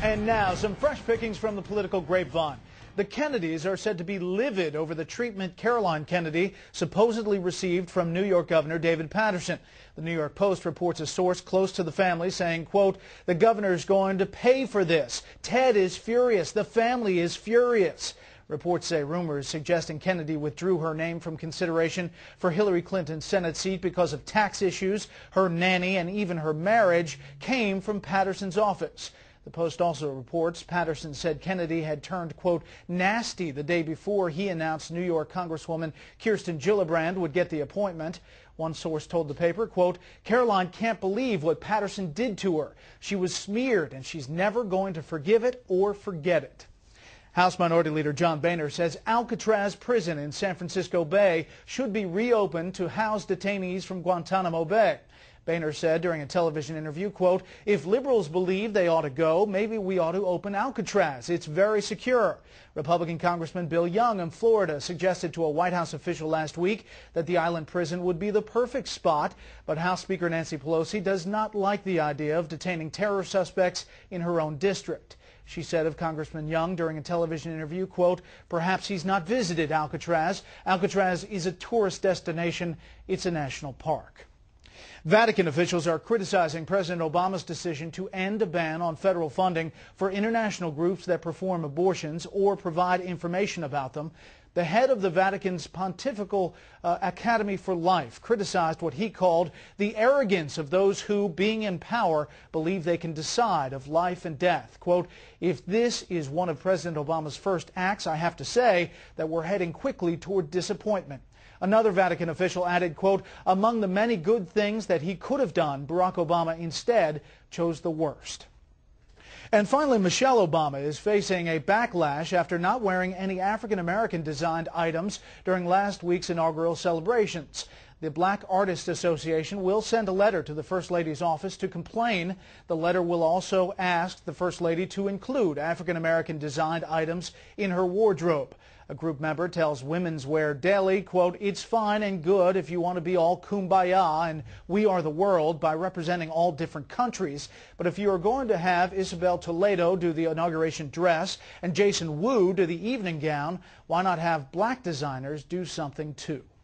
And now, some fresh pickings from the political grapevine. The Kenedys are said to be livid over the treatment Caroline Kennedy supposedly received from New York Governor David Paterson. The New York Post reports a source close to the family saying, quote, "The governor's going to pay for this. Ted is furious. The family is furious." Reports say rumors suggesting Kennedy withdrew her name from consideration for Hillary Clinton's Senate seat because of tax issues, her nanny, and even her marriage came from Paterson's office. The Post also reports Paterson said Kennedy had turned, quote, nasty the day before he announced New York Congresswoman Kirsten Gillibrand would get the appointment. One source told the paper, quote, "Caroline can't believe what Paterson did to her. She was smeared and she's never going to forgive it or forget it." House Minority Leader John Boehner says Alcatraz prison in San Francisco Bay should be reopened to house detainees from Guantanamo Bay. Boehner said during a television interview, quote, "If liberals believe they ought to go, maybe we ought to open Alcatraz. It's very secure." Republican Congressman Bill Young in Florida suggested to a White House official last week that the island prison would be the perfect spot, but House Speaker Nancy Pelosi does not like the idea of detaining terror suspects in her own district. She said of Congressman Young during a television interview, quote, "Perhaps he's not visited Alcatraz. Alcatraz is a tourist destination. It's a national park." Vatican officials are criticizing President Obama's decision to end a ban on federal funding for international groups that perform abortions or provide information about them. The head of the Vatican's Pontifical Academy for Life criticized what he called the arrogance of those who, being in power, believe they can decide of life and death. Quote, "If this is one of President Obama's first acts, I have to say that we're heading quickly toward disappointment." Another Vatican official added, quote, "Among the many good things that he could have done, Barack Obama instead chose the worst." And finally, Michelle Obama is facing a backlash after not wearing any African-American designed items during last week's inaugural celebrations. The Black Artists Association will send a letter to the First Lady's office to complain. The letter will also ask the First Lady to include African-American designed items in her wardrobe. A group member tells Women's Wear Daily, quote, "It's fine and good if you want to be all kumbaya and we are the world by representing all different countries. But if you are going to have Isabel Toledo do the inauguration dress and Jason Wu do the evening gown, why not have black designers do something too?"